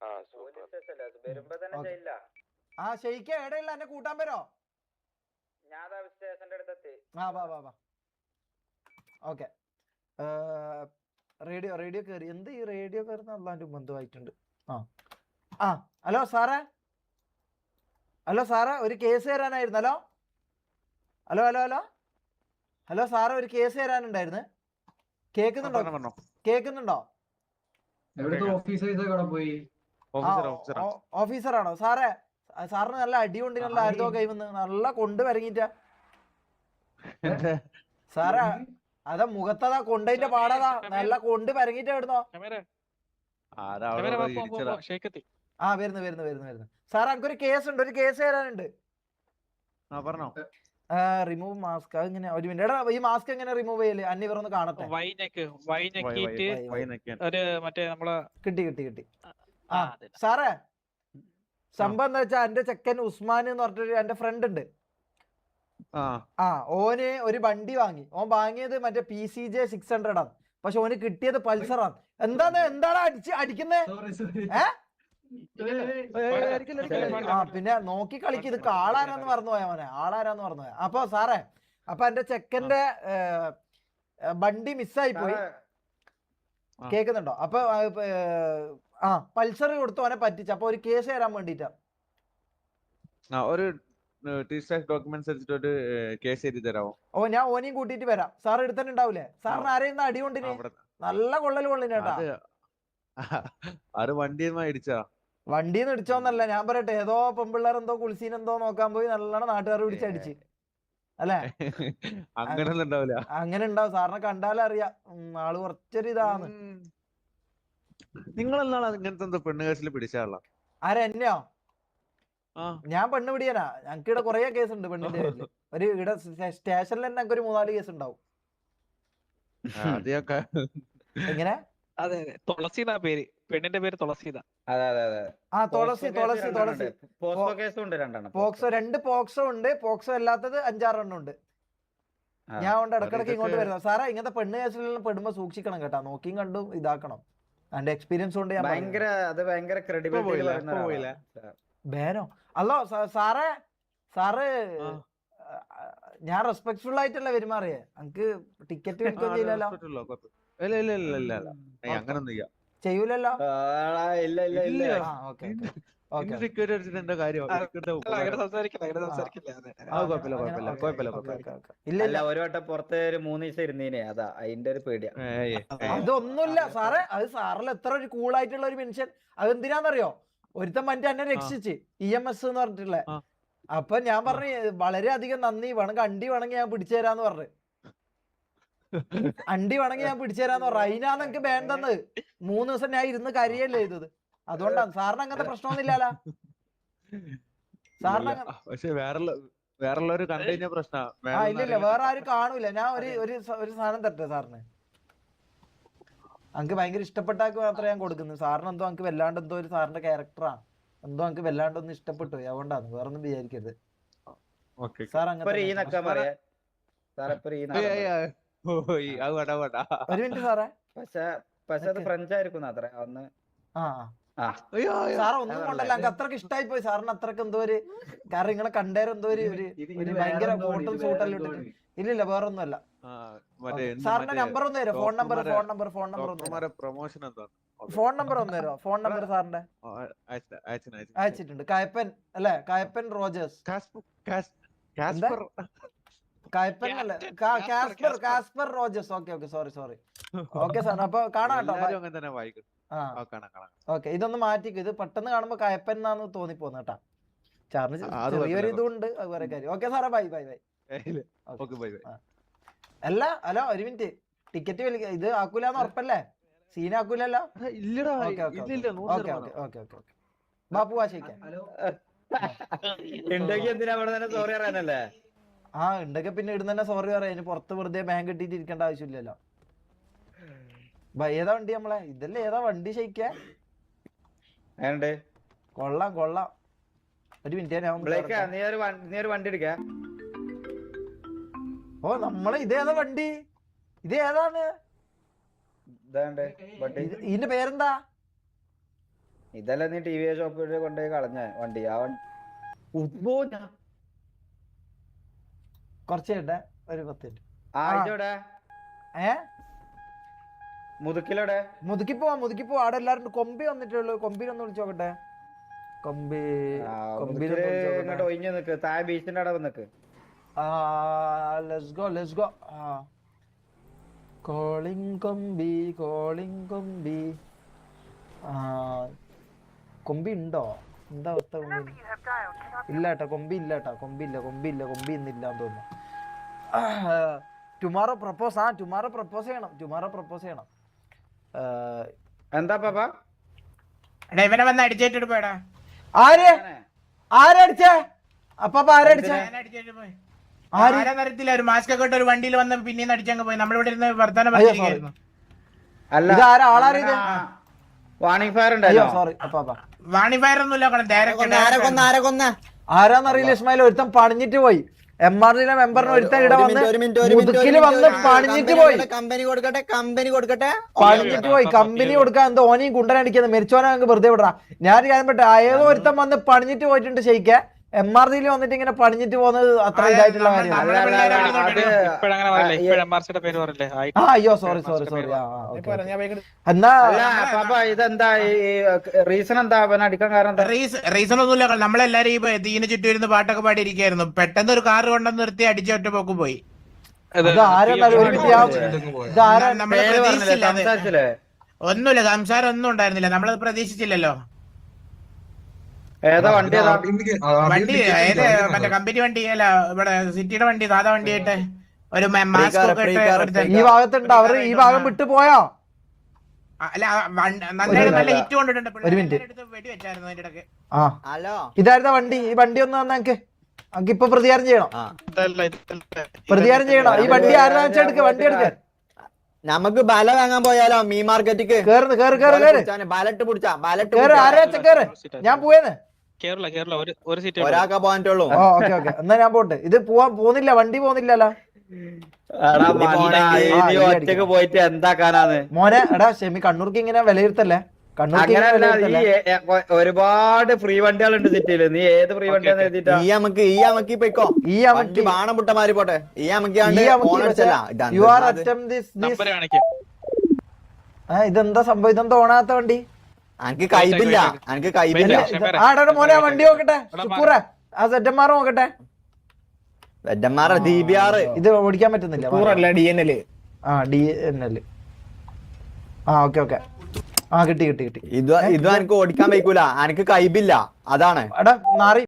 ആ ഷെയ്ക്ക് എവിടെയുള്ള എന്നെ കൂട്ടാൻ പറ്റോ? ആ വാ വാ വാ. ഓക്കെ, റേഡിയോ കയറി. എന്ത് ഈ റേഡിയോ കയറുന്ന അല്ലാണ്ട് ബന്ധമായിട്ടുണ്ട്. ആ ആ ഹലോ സാറേ, ഹലോ സാറേ, ഒരു കേസ് തരാനായിരുന്നു. Hello hello hello hello hello സാറേ, ഒരു കേസ് തരാനുണ്ടായിരുന്നു. കേൾക്കുന്നുണ്ടോ? കേൾക്കുന്നുണ്ടോ? ഓഫീസറാണോ സാറേ? സാറിന് നല്ല അടിയുണ്ടിനുള്ള ആരുതോ കൈവന്ന് നല്ല കൊണ്ട് വരങ്ങിട്ടാ സാറേ. അതാ മുഖത്തതാ കൊണ്ടതിന്റെ പാടതാ, നല്ല കൊണ്ട് വരങ്ങിട്ടാ ഇടുന്നോ. ആ വരുന്നു വരുന്നു വരുന്നു വരുന്നു. സാറേ എനിക്കൊരു കേസ് ഉണ്ട്, ഒരു കേസ് തരാനുണ്ട്. Remove mask. അതെങ്ങനെ? ഒരു മിനിറ്റ്. എടാ ഈ മാസ്ക് എങ്ങനെ റിമൂവ് ചെയ്യല്? അന്നിവരൊന്ന് കാണട്ടെ. കിട്ടി കിട്ടി കിട്ടി. ആ സാറേ, സംഭവം എന്താ വെച്ചാ എന്റെ ചെക്കൻ ഉസ്മാൻ എന്ന് പറഞ്ഞിട്ടൊരു എന്റെ ഫ്രണ്ട് ഉണ്ട്. ഓന് ഒരു വണ്ടി വാങ്ങി. ഓൻ വാങ്ങിയത് മറ്റേ PCJ 600 ആണ്. പക്ഷെ ഓന് കിട്ടിയത് പൾസറാണ്. എന്താണ് അടിക്കുന്നേ? പിന്നെ നോക്കി കളിക്ക്. ഇത് ആളാരാന്ന് മറന്നുപോയാ മോനെ, ആളാരാന്ന് മറന്നുപോയാ. അപ്പൊ സാറേ, അപ്പൊ എന്റെ ചെക്കന്റെ വണ്ടി മിസ്സായി പോയി. കേക്കുന്നുണ്ടോ? അപ്പൊ പൾസർ കൊടുത്തു ഓനെ പറ്റിച്ചു. അപ്പൊ ഒരു കേസ് തരാൻ വേണ്ടിട്ടാ. ഓ ഞാൻ ഓനെയും കൂട്ടിട്ട് വരാം. സാർ എടുത്തന്നെ ഉണ്ടാവൂലേ? സാറിന് ആരെയും അടി കൊണ്ടിന് നല്ല കൊള്ളൽ കൊള്ളിനേട്ടാ. വണ്ടിന്ന് ഇടിച്ചോന്നല്ല ഞാൻ പറയട്ടെ. ഏതോ പെമ്പിള്ളേർ എന്തോ കുളിസീനെന്തോ നോക്കാൻ പോയി നല്ലോണം നാട്ടുകാർ പിടിച്ചടിച്ച് അല്ലേ? അങ്ങനെ ഉണ്ടാവും. സാറിനെ കണ്ടാലറിയാം ആള് കുറച്ചൊരു ഇതാണ്. ആരാ? എന്നെയോ? ഞാൻ പെണ്ണ് പിടിയാനാ. ഞങ്ങക്ക് ഇവിടെ കൊറേ കേസ് ഉണ്ട് പെണ്ണിന്റെ പേരില്. ഒരു ഇവിടെ സ്റ്റേഷനിൽ തന്നെ ഞങ്ങൾക്ക് ഒരു 3-4 കേസ് ഉണ്ടാവും. എങ്ങനെ? അതെ അതെ, തുളസിന്നാ പേര്. പെണ്ണിന്റെ പേര് തുളസിന്നാ. ആ തുളസി തുളസി തുളസി. പോക്സോ 2 പോക്സോ ഉണ്ട്. പോക്സോ അല്ലാത്തത് 5-6 എണ്ണം ഉണ്ട്. ഞാൻ കൊണ്ട് ഇടക്കിടക്ക് ഇങ്ങോട്ട് വരുന്നത്. സാറേ, ഇങ്ങനത്തെ പെണ്ണ് കേസിലെല്ലാം പെടുമ്പോ സൂക്ഷിക്കണം കേട്ടാ. നോക്കിയും കണ്ടും ഇതാക്കണം. എന്റെ എക്സ്പീരിയൻസ് കൊണ്ട് ഞാൻ ബേനോ അല്ലോ സാറേ. സാറ് ഞാൻ റെസ്പെക്ട്ഫുൾ ആയിട്ടല്ല പെരുമാറിയേ. എനിക്ക് ടിക്കറ്റ് എടുക്കുകയും ചെയ്യില്ലല്ലോ. ചെയ്യൂലല്ലോ. ഇല്ല, ഒരു വട്ടം പുറത്ത് ഒരു 3 ദിവസം ഇരുന്നീനെ, അതാ അതിന്റെ ഒരു പേടിയാ. അതൊന്നുമില്ല സാറേ. അത് സാറിൽ എത്ര ഒരു കൂളായിട്ടുള്ള ഒരു മനുഷ്യൻ. അതെന്തിനാന്നറിയോ? ഒരുത്തൻ മറ്റേ എന്നെ രക്ഷിച്ച് EMS എന്ന് പറഞ്ഞിട്ടുള്ള. അപ്പൊ ഞാൻ പറഞ്ഞു വളരെയധികം നന്ദി, വേണമെങ്കിൽ അണ്ടി വേണമെങ്കിൽ ഞാൻ പിടിച്ചു തരാന്ന് പറഞ്ഞു. അണ്ടി വേണമെങ്കിൽ ഞാൻ പിടിച്ചു തരാന്ന് പറഞ്ഞു. അതിനാണ് എനിക്ക് ബാൻ തന്നത്. 3 ദിവസം ഞാൻ ഇരുന്ന് കരിയല്ലേ ചെയ്തത്. അതുകൊണ്ടാണ്. സാറിന് അങ്ങനത്തെ പ്രശ്നമൊന്നുമില്ലല്ലോ? സാറിന് ഇല്ലില്ല, വേറെ ആരും കാണൂല. ഞാൻ ഒരു സാധനം തരട്ടെ സാറിന്. എനിക്ക് ഭയങ്കര ഇഷ്ടപ്പെട്ടാക്ക് മാത്രമേ ഞാൻ കൊടുക്കുന്നത്. സാറിന് എന്തോ എനിക്ക് വല്ലാണ്ട് എന്തോ ഒരു സാറിന്റെ ക്യാരക്ടറാണ് എന്തോ എനിക്ക് വല്ലാണ്ടൊന്നും ഇഷ്ടപ്പെട്ടു. അതുകൊണ്ടാണ്, വേറൊന്നും വിചാരിക്കരുത്. സാർ അങ്ങനെ ഒരു മിനിറ്റ് സാറേ. പക്ഷെ അത് ഫ്രഞ്ച് ആയിരിക്കും അത്ര ഒന്ന്. സാറ് ഒന്നും കൊണ്ടല്ല, എനിക്ക് അത്രക്ക് ഇഷ്ടമായി പോയി. സാറിന് അത്രക്ക് എന്തോ ഒരു കാരണം നിങ്ങളെ കണ്ടേരം എന്തോ ഒരു ഭയങ്കര കോട്ടും സൂട്ടെല്ലാം ഇട്ടിട്ട്. ഇല്ലില്ല, വേറൊന്നുമല്ല. സാറിന്റെ നമ്പർ ഒന്ന് തരുമോ? ഫോൺ നമ്പർ ഒന്ന് തരുമോ? ഫോൺ നമ്പർ സാറിന്റെ അയച്ചിട്ടുണ്ട്. കായപ്പൻ അല്ലെ? കായപ്പൻ റോജേഴ്സ്. കായപ്പൻ അല്ലേ? Casper Rogers. Okay sorry. Okay sir, അപ്പൊ കാണാം കേട്ടോ. ഓക്കെ, ഇതൊന്ന് മാറ്റിക്കും. ഇത് പെട്ടെന്ന് കാണുമ്പോ കായപ്പൻ എന്നാന്ന് തോന്നിപ്പോന്ന് കേട്ടാ. സാറിന് ചെറിയൊരു ഇതുണ്ട്, അത് വേറെ കാര്യം. ഓക്കെ സാറേ, ബൈ. അല്ല ഹലോ, ഒരു മിനിറ്റ്. ടിക്കറ്റ് ഇത് ആക്കൂലെന്ന് ഉറപ്പല്ലേ? സീനാക്കൂലല്ലോ? ഓക്കെ. ബാപ്പു വാശിക്കാൻ സോറി അറിയാനല്ലേ? ഉണ്ടൊക്കെ പിന്നെ ഇടുന്ന തന്നെ സോറി പറയാം. അതിന് പുറത്ത് വെറുതെ ബാങ്ക് കെട്ടിട്ട് ഇരിക്കേണ്ട ആവശ്യമില്ലല്ലോ. ഏതാ വണ്ടി നമ്മളെ? ഇതല്ലേ ഏതാ വണ്ടി ഷെയ്ക്കാ? കൊള്ളാം. ഒരു മിനിറ്റ്, നീ ഒരു വണ്ടി എടുക്ക. ഓ നമ്മളെ ഇതേതാ വണ്ടി? ഇത് ഏതാണ്? ഇതിന്റെ പേരെന്താ? ഇതല്ല നീ ടി വി ഷോപ്പിൽ കൊണ്ടുപോയി കളഞ്ഞ വണ്ടി ആ വണ്ടി കുറച്ച് കേട്ടെ ഒരു 10 മിനിറ്റ്. ഇതോടെ ഏ മുതുക്കിലോടെ മുതുക്കി പോവാ അവിടെ എല്ലാരും കൊമ്പി വന്നിട്ടുള്ളൂ. കൊമ്പിനൊന്ന് വിളിച്ചു നോക്കട്ടെ. കൊമ്പി ഇങ്ങോട്ട് ഒഴിഞ്ഞു നിക്ക്. താഴെ ബീച്ചിന്റെ അവിടെ നിക്ക്. Let's go. കോളിംഗ് കൊമ്പി. കൊമ്പി ഉണ്ടോ? എന്താ അവസ്ഥ? കൊമ്പി ഇല്ലാട്ടാ. കൊമ്പി ഇന്നില്ലാന്ന് തോന്നുന്നു. ടുമാറോ പ്രപ്പോസ് ചെയ്യണം. എന്താ പാപ്പ ഇവനെ വന്ന് അടിച്ചിട്ട് പോയടാ. ആരടിച്ചേ? അപ്പാപ്പ ആരടിച്ചേ? ആരാന്നറിയത്തില്ല. ഒരു മാസ്ക് ഒക്കെ ഇട്ട് ഒരു വണ്ടിയിൽ വന്ന് പിന്നീന്ന് അടിച്ചങ്ങ് പോയി. നമ്മളിവിടെ ഇരുന്ന് വർത്താനം പറഞ്ഞിരിക്കുന്നു. അല്ല വാണിംഗ് ഫയർ ഉണ്ടല്ലോ. സോറി അപ്പാപ്പ. വാണി ഫയർ ഒന്നുമില്ല. ആരാന്നറിയില്ല ഇസ്മായിൽ. ഒരുത്തൻ പണിഞ്ഞിട്ട് പോയി. MRD മെമ്പറിന് ഒരുത്തൻ ഇവിടെ വന്ന് മുതുക്കില് വന്ന് പണിഞ്ഞിട്ട് പോയി. കമ്പനി കൊടുക്കട്ടെ പണിഞ്ഞിട്ട് പോയി. കമ്പനി കൊടുക്കാൻ എന്തോ ഓനെയും കുണ്ടനടിക്കുന്നത്. മരിച്ചോനെ അങ്ങ് വെറുതെ വിടറാ. ഞാൻ കാര്യം പറ്റ ഏതോ ഒരുത്തൻ വന്ന് പണിഞ്ഞിട്ട് പോയിട്ടുണ്ട്. ശരിക്ക് MRD വന്നിട്ട് ഇങ്ങനെ പണിഞ്ഞിട്ട് പോകുന്നത് അത്ര ഇതായിട്ടുള്ള കാര്യമാണ്. അയ്യോ സോറി. എന്നാ ഇതെന്താ റീസൺ എന്താ അവൻ അടിക്കാൻ കാരണം? റീസൺ ഒന്നുമില്ല. നമ്മളെല്ലാരും ഈ തീന് ചുറ്റും ഇരുന്ന് പാട്ടൊക്കെ പാടിയിരിക്കായിരുന്നു. പെട്ടെന്ന് ഒരു കാർ കൊണ്ടുവന്ന് നിർത്തി അടിച്ച ഒറ്റ പോക്ക് പോയി. ഒന്നുമില്ല, സംസാരം ഒന്നും ഉണ്ടായിരുന്നില്ല. നമ്മളത് പ്രതീക്ഷിച്ചില്ലല്ലോ. ഏതാ വണ്ടി? വണ്ടി മറ്റേ കമ്പനി വണ്ടി അല്ല, ഇവിടെ സിറ്റിയുടെ വണ്ടി, സാധാ വണ്ടിയായിട്ട് ഒരു മാസ്ക് ഒക്കെ ഈ ഭാഗത്തുണ്ട്. അവര് ഈ ഭാഗം വിട്ടു പോയോ? അല്ല നല്ല ഹിറ്റ് കൊണ്ടിട്ടുണ്ട്. ഒരു മിനിറ്റ്. വെടി വെച്ചായിരുന്നു അതിന്റെ ഇടയ്ക്ക്. ഹലോ, ഇതായിരുന്ന വണ്ടി. ഈ വണ്ടി ഒന്ന് വന്നേക്ക്. നമുക്ക് ഇപ്പൊ പ്രതികാരം ചെയ്യണം. ഈ വണ്ടി ആരാ വെച്ചെടുക്ക. വണ്ടി എടുക്ക. നമുക്ക് ബല വാങ്ങാൻ പോയാലോ? മീ മാർക്കറ്റിക്ക് ബാലറ്റ് പിടിച്ചാ ഞാൻ പോയേന്ന്. ഒരാൾക്കാ പോകാനുള്ളൂ. ഓക്കെ എന്നാ ഞാൻ പോട്ടെ. ഇത് പോകുന്നില്ല. വണ്ടി പോകുന്നില്ലല്ലോ. ഒറ്റക്ക് പോയിട്ട് എന്താക്കാനാന്ന് മോനെ. എടാ ഷെമി, കണ്ണൂർക്ക് ഇങ്ങനെ വിലയിരുത്തല്ലേ. ഒരുപാട് ഫ്രീ വണ്ടികളുണ്ട് സിറ്റിയില്. നീ ഏത് ഫ്രീ വണ്ടിയാന്ന് എഴുതിട്ടാ? ഈ അമക്ക് ഇപ്പൊ ബാണം പുട്ടമാരി പോട്ടെ. ഇതെന്താ സംഭവം? ഇതെന്താ ഓണാത്ത വണ്ടി? എനിക്ക് കൈബില്ല. മോനെ വണ്ടി നോക്കട്ടെ. ആ സെറ്റന്മാർ നോക്കട്ടെ. ഇത് ഓടിക്കാൻ പറ്റുന്നില്ല. DNL. DNL. ഓക്കെ. കിട്ടി. ഇത് എനിക്ക് ഓടിക്കാൻ വയ്ക്കൂല. എനിക്ക് കൈബില്ല. അതാണ്. എടാ നാറി.